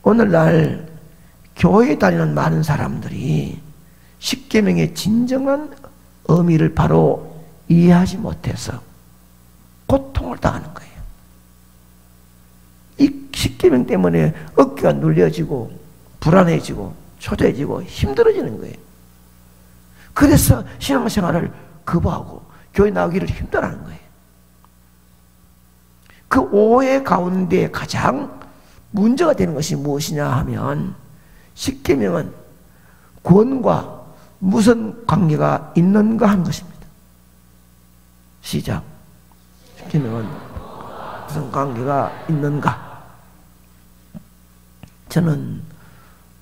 오늘날 교회에 다니는 많은 사람들이 십계명의 진정한 의미를 바로 이해하지 못해서 고통을 당하는 거예요. 이 십계명 때문에 어깨가 눌려지고 불안해지고 초조해지고 힘들어지는 거예요. 그래서 신앙생활을 거부하고 교회 나오기를 힘들어하는 거예요. 그 오해 가운데 가장 문제가 되는 것이 무엇이냐 하면 십계명은 구원과 무슨 관계가 있는가 하는 것입니다. 시작. 십계명은 무슨 관계가 있는가? 저는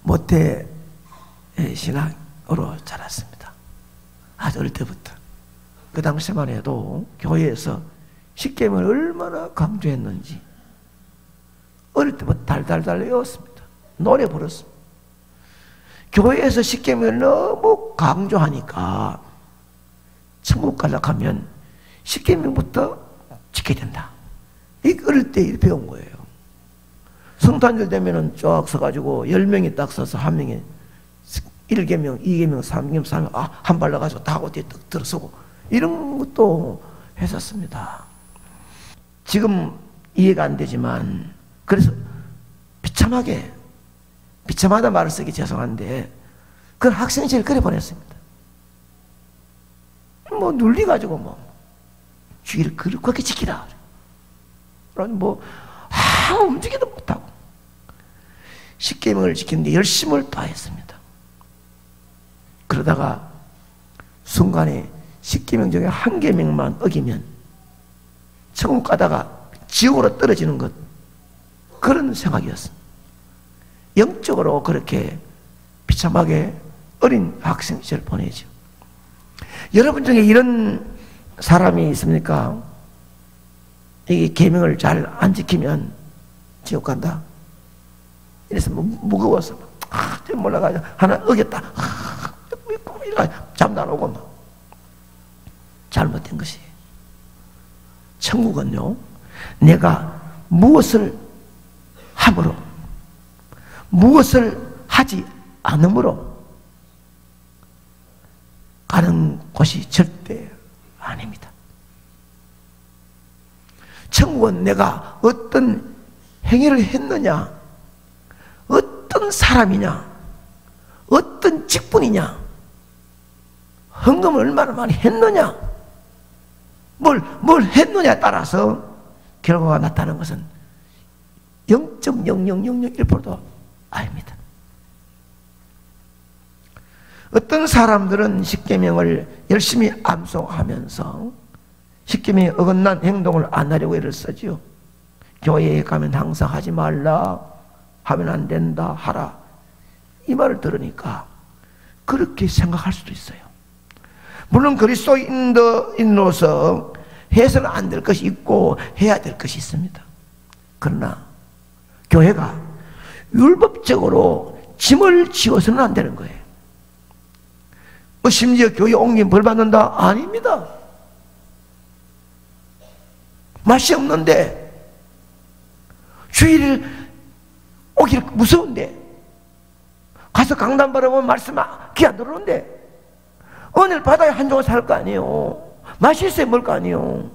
모태 신앙으로 자랐습니다. 아주 어릴 때부터. 그 당시만 해도 교회에서 십계명을 얼마나 강조했는지 어릴 때부터 달달달 외웠습니다. 노래 부르습니다. 교회에서 십계명을 너무 강조하니까 천국 가려고 하면 십계명부터 지켜야 된다. 이 어릴 때 배운 거예요. 성탄절 되면은 쫙 서가지고 10명이 딱 서서 한 명이 1계명, 2계명, 3계명, 3계명 한 발 나가지고 다 어디에 딱 들어서고 이런 것도 했었습니다. 지금 이해가 안 되지만 그래서 비참하다 말을 쓰기 죄송한데 그 학생 시절 그래 보냈습니다. 뭐 눌리가지고 뭐 주의를 그렇게 지키라. 움직이도 못하고 십계명을 지키는데 열심을 다했습니다. 그러다가 순간에 십계명 중에 한 계명만 어기면 천국 가다가 지옥으로 떨어지는 것, 그런 생각이었습니다. 영적으로 그렇게 비참하게 어린 학생 시절 보내죠. 여러분 중에 이런 사람이 있습니까? 이 계명을 잘 안 지키면 지옥 간다. 이래서 무거워서 몰라가지고 하나 어겼다. 잠도 안 오고 막 잘못된 것이. 천국은요, 내가 무엇을 함으로, 무엇을 하지 않음으로 가는 곳이 절대 아닙니다. 천국은 내가 어떤 행위를 했느냐, 어떤 사람이냐, 어떤 직분이냐, 헌금을 얼마나 많이 했느냐, 뭘 했느냐에 따라서 결과가 나타나는 것은 0.00001%도 아닙니다. 어떤 사람들은 십계명을 열심히 암송하면서 십계명에 어긋난 행동을 안 하려고 애를 쓰지요. 교회에 가면 항상 하지 말라, 하면 안 된다, 하라. 이 말을 들으니까 그렇게 생각할 수도 있어요. 물론 그리스도인으로서 해서는 안 될 것이 있고 해야 될 것이 있습니다. 그러나 교회가 율법적으로 짐을 지어서는 안 되는 거예요. 심지어 교회 옮기면 벌 받는다? 아닙니다. 맛이 없는데, 주일 오기 무서운데, 가서 강단 바라보면 말씀 귀 안 들어오는데, 은혜를 받아야 한 조각 살 거 아니에요. 맛이 있어야 먹을 거 아니에요.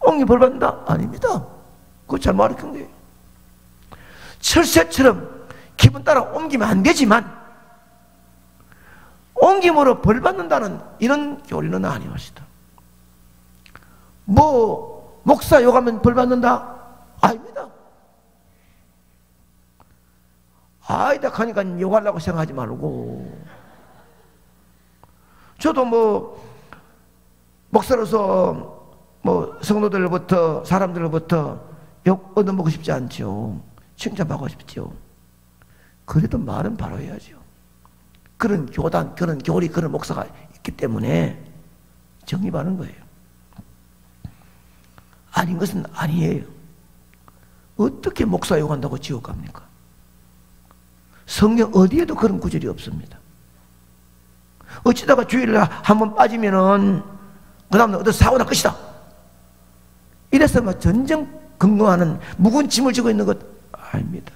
옮기 벌 받는다? 아닙니다. 그거 잘 말했던 거예요. 철새처럼 기분 따라 옮기면 안 되지만, 옮김으로 벌 받는다는 이런 교리는 아니었습니다. 목사 욕하면 벌 받는다? 아닙니다. 아이다 하니까 욕하려고 생각하지 말고. 저도 목사로서 성도들로부터, 사람들로부터 욕 얻어먹고 싶지 않죠. 칭찬받고 싶죠. 그래도 말은 바로 해야죠. 그런 교단, 그런 교리, 그런 목사가 있기 때문에 정립하는 거예요. 아닌 것은 아니에요. 어떻게 목사 욕한다고 지옥 갑니까? 성경 어디에도 그런 구절이 없습니다. 어찌다가 주일날 한번 빠지면은 그 다음날 어디 사고나 끝이다. 이래서 전쟁 근거하는 무거운 짐을 지고 있는 것 아닙니다.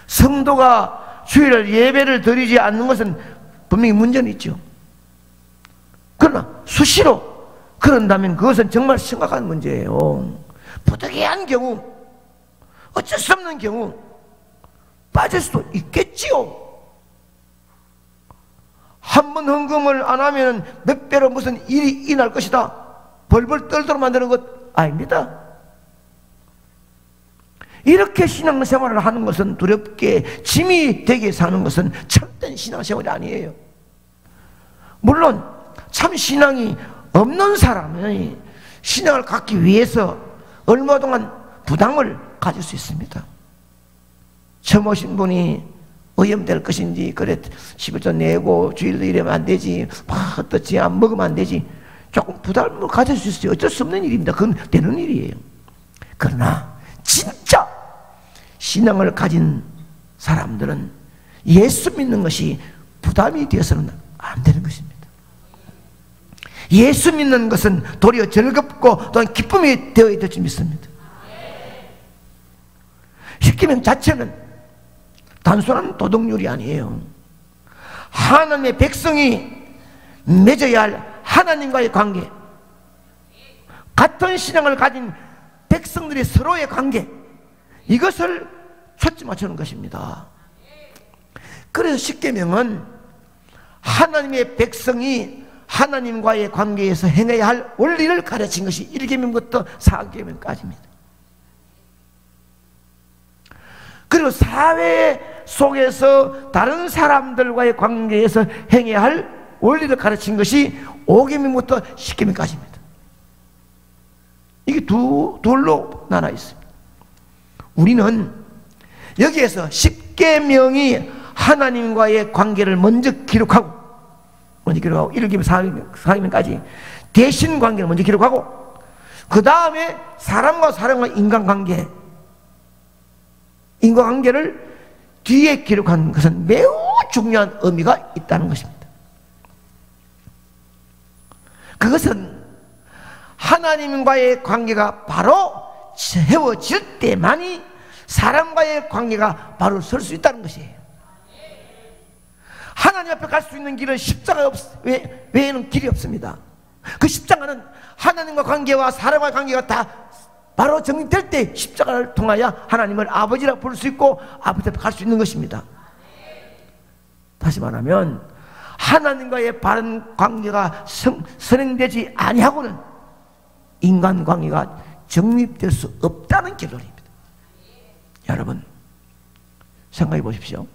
성도가 주일날 예배를 드리지 않는 것은 분명히 문제는 있죠. 그러나 수시로 그런다면 그것은 정말 심각한 문제예요. 부득이한 경우, 어쩔 수 없는 경우 빠질 수도 있겠지요. 한 번 헌금을 안 하면 몇 배로 무슨 일이 일어날 것이다, 벌벌 떨도록 만드는 것 아닙니다. 이렇게 신앙생활을 하는 것은, 두렵게 짐이 되게 사는 것은 참된 신앙생활이 아니에요. 물론 참 신앙이 없는 사람이 신앙을 갖기 위해서 얼마 동안 부담을 가질 수 있습니다. 처음 오신 분이 오염될 것인지, 그래 11조 내고 주일도 이러면 안 되지, 어떻지, 안 먹으면 안 되지, 조금 부담을 가질 수 있어요. 어쩔 수 없는 일입니다. 그건 되는 일이에요. 그러나 진짜 신앙을 가진 사람들은 예수 믿는 것이 부담이 되어서는 안 되는 것입니다. 예수 믿는 것은 도리어 즐겁고 또한 기쁨이 되어야 될 줄 믿습니다. 십계명 자체는 단순한 도덕률이 아니에요. 하나님의 백성이 맺어야 할 하나님과의 관계, 같은 신앙을 가진 백성들의 서로의 관계, 이것을 초점 맞추는 것입니다. 그래서 십계명은 하나님의 백성이 하나님과의 관계에서 행해야 할 원리를 가르친 것이 1계명부터 4계명까지입니다. 그리고 사회 속에서 다른 사람들과의 관계에서 행해야 할 원리를 가르친 것이 5계명부터 10계명까지입니다. 이게 둘로 나눠 있습니다. 우리는 여기에서 10계명이 하나님과의 관계를 먼저 기록하고 1계명, 4계명까지 대신 관계를 먼저 기록하고, 그 다음에 사람과 사람과 인과관계를 뒤에 기록한 것은 매우 중요한 의미가 있다는 것입니다. 그것은 하나님과의 관계가 바로 세워질 때만이 사람과의 관계가 바로 설 수 있다는 것이에요. 하나님 앞에 갈 수 있는 길은 십자가 외에는 길이 없습니다. 그 십자가는 하나님과 관계와 사람과의 관계가 다 바로 정립될 때 십자가를 통하여 하나님을 아버지라 부를 수 있고 아버지 앞에 갈 수 있는 것입니다. 다시 말하면 하나님과의 바른 관계가 선행되지 아니하고는 인간관계가 정립될 수 없다는 결론입니다. 여러분 생각해 보십시오.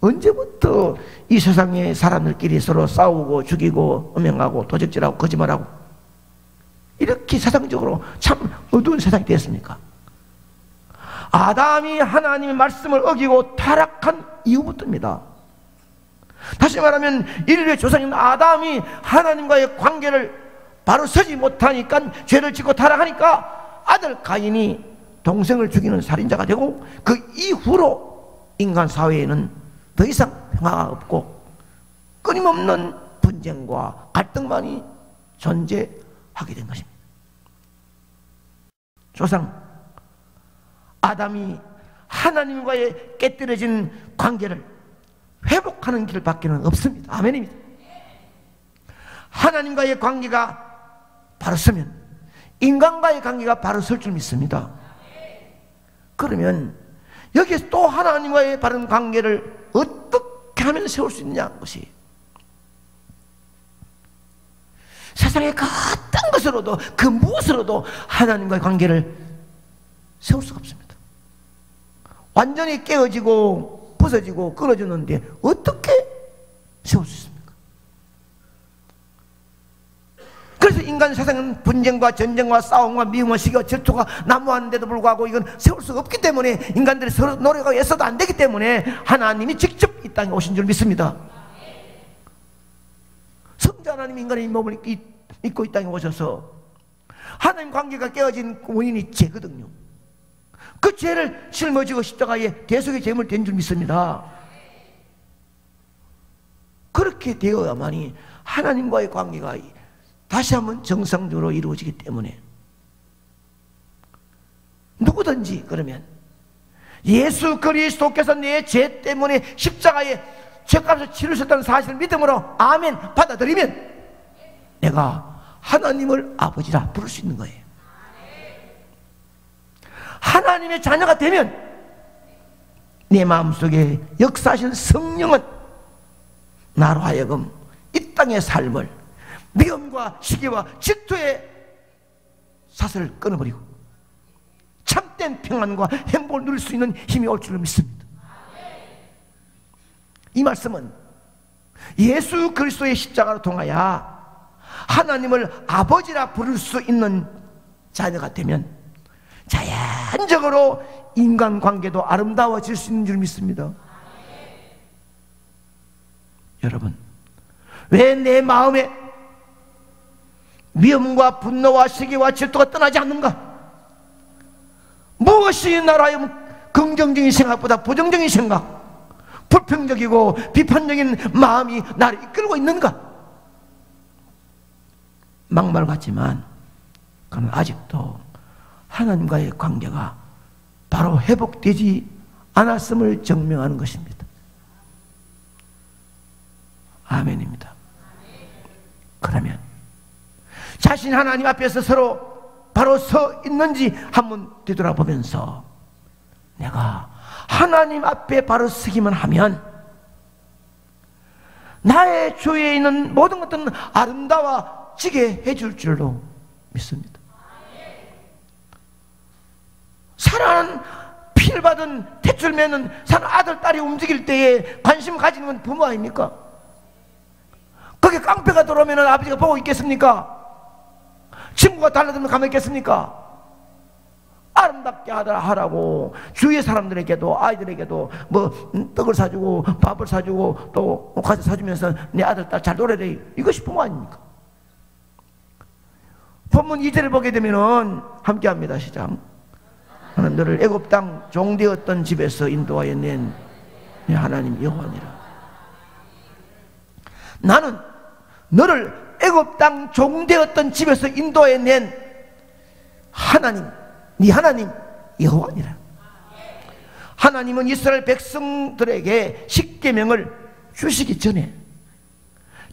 언제부터 이 세상의 사람들끼리 서로 싸우고 죽이고 음행하고 도적질하고 거짓말하고 이렇게 세상적으로 참 어두운 세상이 되었습니까? 아담이 하나님의 말씀을 어기고 타락한 이후부터입니다. 다시 말하면 인류의 조상인 아담이 하나님과의 관계를 바로 서지 못하니까 죄를 짓고 타락하니까 아들 가인이 동생을 죽이는 살인자가 되고, 그 이후로 인간 사회에는 더 이상 평화가 없고 끊임없는 분쟁과 갈등만이 존재하게 된 것입니다. 조상 아담이 하나님과의 깨뜨려진 관계를 회복하는 길밖에는 없습니다. 아멘입니다. 하나님과의 관계가 바로 서면 인간과의 관계가 바로 설 줄 믿습니다. 그러면 여기에서 또 하나님과의 바른 관계를 어떻게 하면 세울 수 있느냐는 것이, 세상의 그 어떤 것으로도 그 무엇으로도 하나님과의 관계를 세울 수가 없습니다. 완전히 깨어지고 부서지고 끊어졌는데 어떻게 세울 수 있습니까? 그래서 인간 세상은 분쟁과 전쟁과 싸움과 미움과 시기와 질투가 난무하는데도 불구하고 이건 세울 수가 없기 때문에, 인간들이 서로 노력하고 애써도 안 되기 때문에 하나님이 직접 이 땅에 오신 줄 믿습니다. 성자 하나님이 인간의 몸을 입고 이 땅에 오셔서 하나님 관계가 깨어진 원인이 죄거든요. 그 죄를 짊어지고 십자가에 대속의 제물을 댄 줄 믿습니다. 그렇게 되어야만이 하나님과의 관계가 다시 한번 정상적으로 이루어지기 때문에, 누구든지 그러면 예수 그리스도께서 내 죄 때문에 십자가에 죄값을 치르셨다는 사실을 믿음으로 아멘 받아들이면 내가 하나님을 아버지라 부를 수 있는 거예요. 하나님의 자녀가 되면 내 마음속에 역사하신 성령은 나로 하여금 이 땅의 삶을 미움과 시기와 질투의 사슬을 끊어버리고 참된 평안과 행복을 누릴 수 있는 힘이 올 줄로 믿습니다. 이 말씀은 예수 그리스도의 십자가로 통하여 하나님을 아버지라 부를 수 있는 자녀가 되면 자연적으로 인간관계도 아름다워질 수 있는 줄 믿습니다. 여러분, 왜 내 마음에 미움과 분노와 시기와 질투가 떠나지 않는가? 무엇이 나로 하여금 긍정적인 생각보다 부정적인 생각, 불평적이고 비판적인 마음이 나를 이끌고 있는가? 막말 같지만 그는 아직도 하나님과의 관계가 바로 회복되지 않았음을 증명하는 것입니다. 아멘입니다. 그러면 자신이 하나님 앞에서 서로 바로 서 있는지 한번 되돌아보면서 내가 하나님 앞에 바로 서기만 하면 나의 주위에 있는 모든 것들은 아름다워지게 해줄 줄로 믿습니다. 사랑하는 피를 받은 대출매는 사는 아들, 딸이 움직일 때에 관심을 가지는 건 부모 아닙니까? 거기에 깡패가 들어오면 아버지가 보고 있겠습니까? 친구가 달라들면 가만히 있겠습니까? 아름답게 하라고 주위의 사람들에게도 아이들에게도 뭐 떡을 사주고 밥을 사주고 또 과자 사주면서 내 아들, 딸 잘 놀아래, 이것이 부모 아닙니까? 본문 2절을 보게 되면은 함께 합니다. 시작. 나는 너를 애굽 땅 종되었던 집에서 인도하여 낸 하나님 여호와니라. 나는 너를 애굽 땅 종되었던 집에서 인도해 낸 하나님, 네 하나님 여호와니라. 하나님은 이스라엘 백성들에게 십계명을 주시기 전에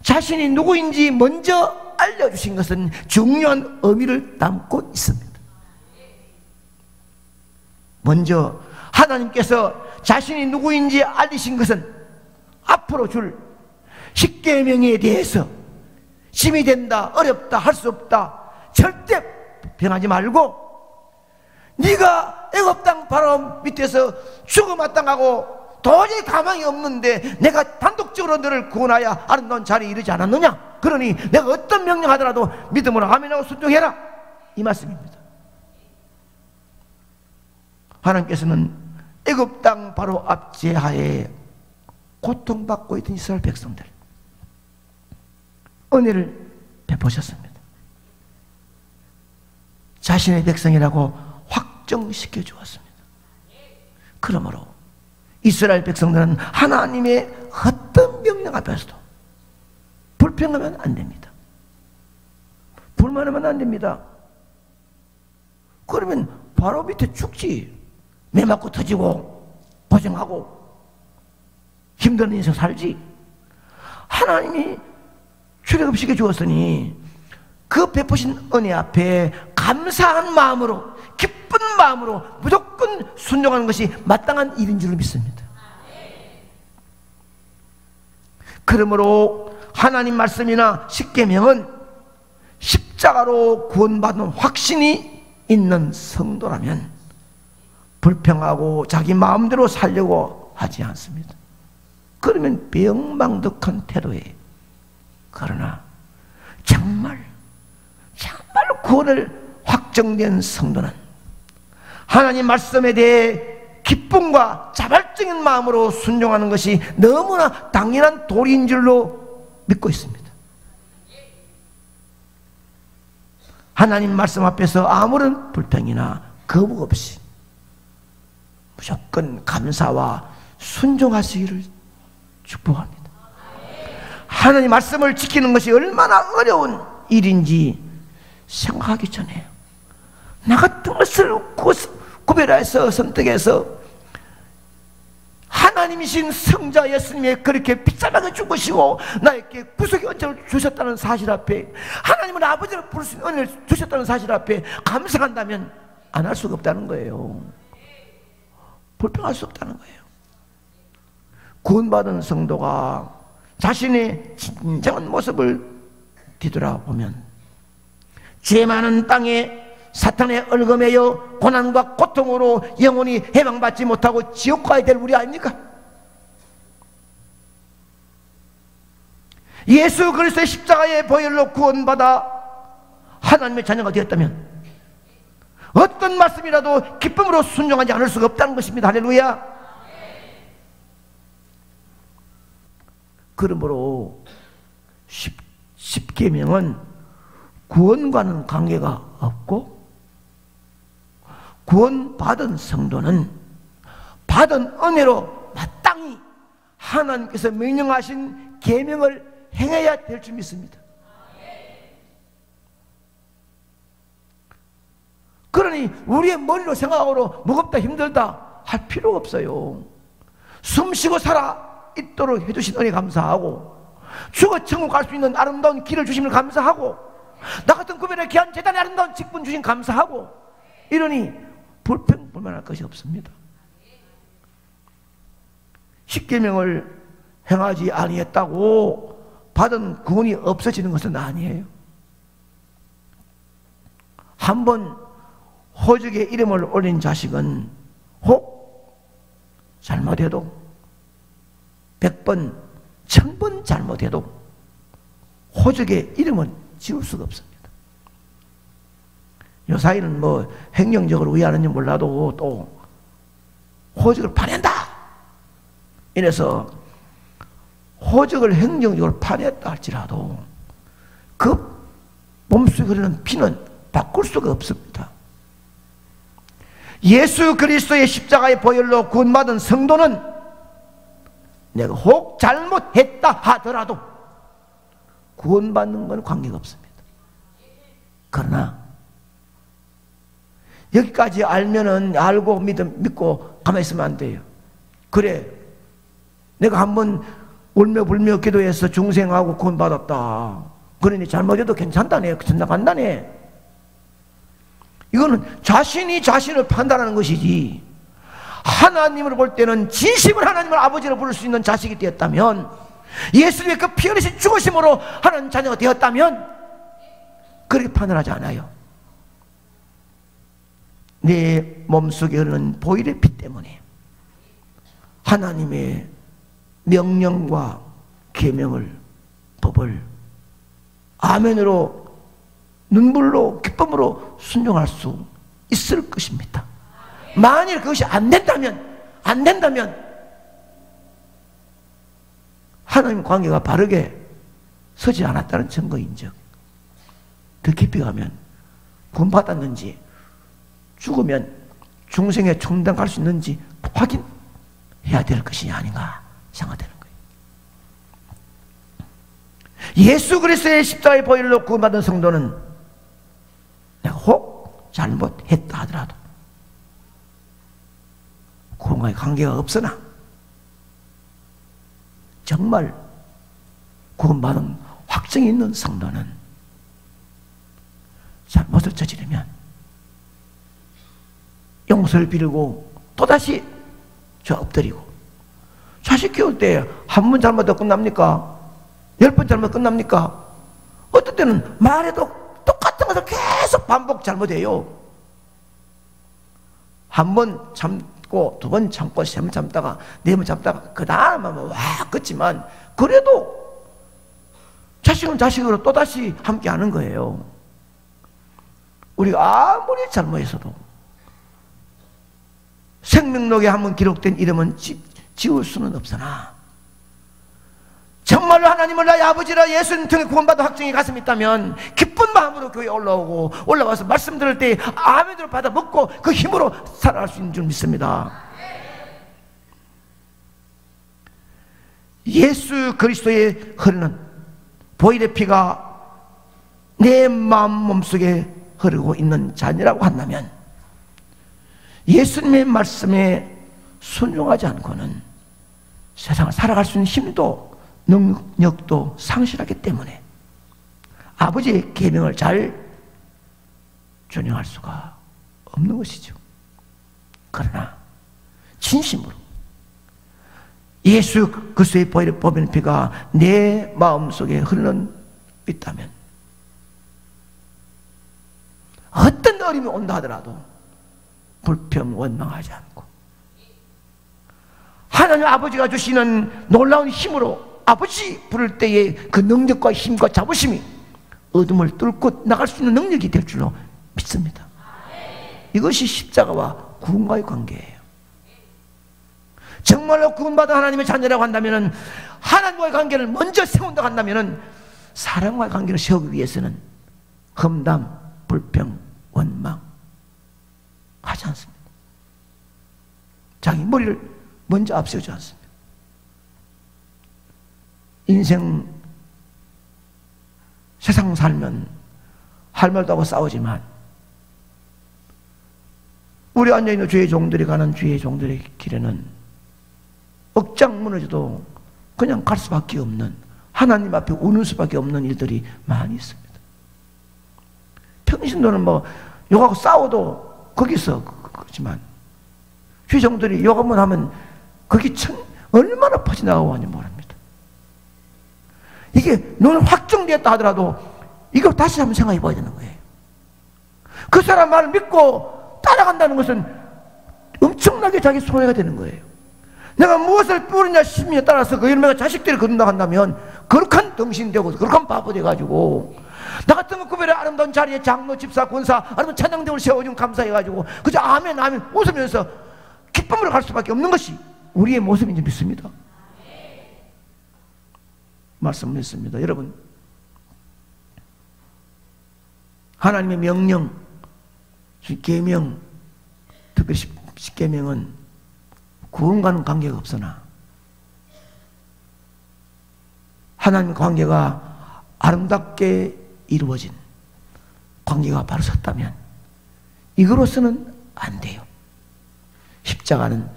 자신이 누구인지 먼저 알려주신 것은 중요한 의미를 담고 있습니다. 먼저 하나님께서 자신이 누구인지 알리신 것은 앞으로 줄 십계명에 대해서 힘이 된다, 어렵다, 할 수 없다, 절대 변하지 말고 네가 애굽 땅 바로 밑에서 죽어 마땅하고 도저히 가망이 없는데 내가 단독적으로 너를 구원하여 아름다운 자리에 이르지 않았느냐? 그러니 내가 어떤 명령하더라도 믿음으로 아멘하고 순종해라, 이 말씀입니다. 하나님께서는 애굽 땅 바로 압제하에 고통받고 있던 이스라엘 백성들 은혜를 베푸셨습니다. 자신의 백성이라고 확정시켜 주었습니다. 그러므로 이스라엘 백성들은 하나님의 어떤 명령 앞에서도 불평하면 안 됩니다. 불만하면 안 됩니다. 그러면 바로 밑에 죽지. 매 맞고 터지고 고생하고 힘든 인생 살지. 하나님이 출애굽시켜 주었으니 그 베푸신 은혜 앞에 감사한 마음으로, 기쁜 마음으로 무조건 순종하는 것이 마땅한 일인 줄 믿습니다. 그러므로 하나님 말씀이나 십계명은 십자가로 구원받은 확신이 있는 성도라면 불평하고 자기 마음대로 살려고 하지 않습니다. 그러면 배영망덕한 태도에, 그러나 정말 구원을 확정된 성도는 하나님 말씀에 대해 기쁨과 자발적인 마음으로 순종하는 것이 너무나 당연한 도리인 줄로 믿고 있습니다. 하나님 말씀 앞에서 아무런 불평이나 거부 없이 무조건 감사와 순종하시기를 축복합니다. 하나님 말씀을 지키는 것이 얼마나 어려운 일인지 생각하기 전에 나 같은 것을 구별해서 선택해서 하나님이신 성자 예수님이 그렇게 비싸게 죽으시고 나에게 구속의 은혜를 주셨다는 사실 앞에, 하나님은 아버지를 부를 수 있는 은혜를 주셨다는 사실 앞에 감사한다면 안 할 수가 없다는 거예요. 불평할 수 없다는 거예요. 구원받은 성도가 자신의 진정한 모습을 뒤돌아보면 죄 많은 땅에 사탄의 얼금에여 고난과 고통으로 영원히 해방받지 못하고 지옥 가야 될 우리 아닙니까? 예수 그리스도의 십자가의 보혈로 구원받아 하나님의 자녀가 되었다면 어떤 말씀이라도 기쁨으로 순종하지 않을 수가 없다는 것입니다. 할렐루야. 그러므로 십계명은 구원과는 관계가 없고, 구원받은 성도는 받은 은혜로 마땅히 하나님께서 명령하신 계명을 행해야 될 줄 믿습니다. 그러니 우리의 머리로 생각으로 무겁다 힘들다 할 필요가 없어요. 숨쉬고 살아 있도록 해주신 은혜 감사하고, 죽어 천국 갈 수 있는 아름다운 길을 주심을 감사하고, 나 같은 구별의 귀한 재단의 아름다운 직분 주신 감사하고, 이러니 불평불만할 것이 없습니다. 십계명을 행하지 아니했다고 받은 구원이 없어지는 것은 아니에요. 한번 호적의 이름을 올린 자식은 혹 잘못해도 100번, 1000번 잘못해도 호적의 이름은 지울 수가 없습니다. 요사이는 뭐 행정적으로 왜 하는지 몰라도 또 호적을 파낸다 이래서 호적을 행정적으로 파냈다 할지라도 그 몸속에 흐르는 피는 바꿀 수가 없습니다. 예수 그리스도의 십자가의 보혈로 구원받은 성도는 내가 혹 잘못했다 하더라도 구원받는 건 관계가 없습니다. 그러나 여기까지 알면은 알고 믿고 가만히 있으면 안 돼요. 그래, 내가 한번 울며 불며 기도해서 중생하고 구원받았다. 그러니 잘못해도 괜찮다네, 지나간다네. 이거는 자신이 자신을 판단하는 것이지, 하나님을 볼 때는 진심을 하나님을 아버지로 부를 수 있는 자식이 되었다면, 예수님의 그 피 흘리신 죽으심으로 하나님 자녀가 되었다면 그렇게 판단하지 않아요. 내 몸속에 흐르는 보혈의 피 때문에 하나님의 명령과 계명을, 법을 아멘으로 눈물로 기쁨으로 순종할 수 있을 것입니다. 만일 그것이 안 된다면 하나님 관계가 바르게 서지 않았다는 증거인즉, 더 깊이 가면 구원받았는지 죽으면 중생에 충당할 수 있는지 확인해야 될 것이 아닌가 생각되는 거예요. 예수 그리스도의 십자가의 보혈로 구원받은 성도는 내가 혹 잘못했다 하더라도 구원과의 관계가 없으나 정말 구원받은 확증이 있는 성도는 잘못을 저지르면 용서를 비르고 또다시 저 엎드리고, 자식 키울 때 한 번 잘못해도 끝납니까? 10번 잘못 끝납니까? 어떤 때는 말해도 똑같은 것을 계속 반복 잘못해요. 한 번 참고, 두 번 참고, 세 번 참다가, 네 번 참다가, 그 다음에 와, 그렇지만, 그래도 자식은 자식으로 또다시 함께 하는 거예요. 우리가 아무리 잘못해서도 생명록에 한번 기록된 이름은 지울 수는 없으나, 정말로 하나님을 나의 아버지라 예수님 통해 구원받은 확증이 가슴에 있다면 기쁜 마음으로 교회에 올라와서 말씀 들을 때 아멘으로 받아 먹고 그 힘으로 살아갈 수 있는 줄 믿습니다. 예수 그리스도의 흐르는 보혈의 피가 내 마음 몸속에 흐르고 있는 자녀라고 한다면 예수님의 말씀에 순종하지 않고는 세상을 살아갈 수 있는 힘도 능력도 상실하기 때문에 아버지의 계명을 잘 준행할 수가 없는 것이죠. 그러나 진심으로 예수 그리스도의 보혈의 피가 내 마음속에 흘러 있다면 어떤 어려움이 온다 하더라도 불평 원망하지 않고 하나님 아버지가 주시는 놀라운 힘으로 아버지 부를 때의 그 능력과 힘과 자부심이 어둠을 뚫고 나갈 수 있는 능력이 될 줄로 믿습니다. 이것이 십자가와 구원과의 관계예요. 정말로 구원받은 하나님의 자녀라고 한다면 하나님과의 관계를 먼저 세운다고 한다면 사람과의 관계를 세우기 위해서는 험담, 불평, 원망 하지 않습니다. 자기 머리를 먼저 앞세우지 않습니다. 인생 세상 살면 할 말도 하고 싸우지만 우리 앉아있는 주의 종들이 가는 주의 종들의 길에는 억장 무너져도 그냥 갈 수밖에 없는, 하나님 앞에 우는 수밖에 없는 일들이 많이 있습니다. 평신도는 뭐 욕하고 싸워도 거기서 그렇지만 주의 종들이 욕 한번 하면 거기 얼마나 퍼져나가고 하는지 모릅니다. 이게 너는 확정되었다 하더라도 이거 다시 한번 생각해 봐야 되는 거예요. 그 사람 말을 믿고 따라간다는 것은 엄청나게 자기 손해가 되는 거예요. 내가 무엇을 뿌리냐 심리에 따라서 그 이름의 자식들이 거둔다 한다면 거룩한 덩신되고 거룩한 바보 돼가지고 나 같은 구별의 아름다운 자리에 장로, 집사, 권사 아니면 찬양대를 세워주면 감사해가지고 그저 아멘 아멘 웃으면서 기쁨으로 갈 수밖에 없는 것이 우리의 모습인지 믿습니다. 말씀 믿습니다. 여러분, 하나님의 명령, 계명, 특별히 십계명은 구원과는 관계가 없으나 하나님 관계가 아름답게 이루어진 관계가 바로 섰다면 이거로서는 안 돼요. 십자가는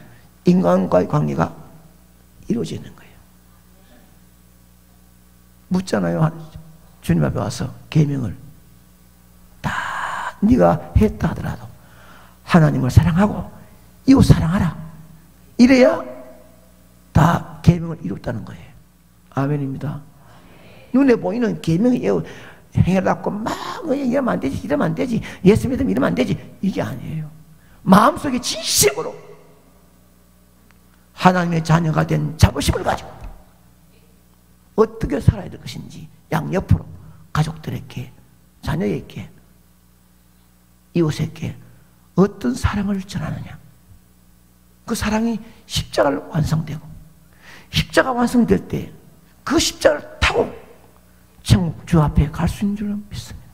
인간과의 관계가 이루어지는 거예요. 묻잖아요. 주님 앞에 와서 계명을 다 네가 했다 하더라도 하나님을 사랑하고 이웃 사랑하라. 이래야 다 계명을 이뤘다는 거예요. 아멘입니다. 눈에 보이는 계명이 행해갖고 막 이러면 안 되지, 이러면 안 되지, 예수 믿으면 이러면 안 되지, 이게 아니에요. 마음속에 진심으로 하나님의 자녀가 된 자부심을 가지고 어떻게 살아야 될 것인지 양옆으로 가족들에게, 자녀에게, 이웃에게 어떤 사랑을 전하느냐. 그 사랑이 십자가를 완성되고 십자가 완성될 때 그 십자가를 타고 천국 주 앞에 갈 수 있는 줄 믿습니다.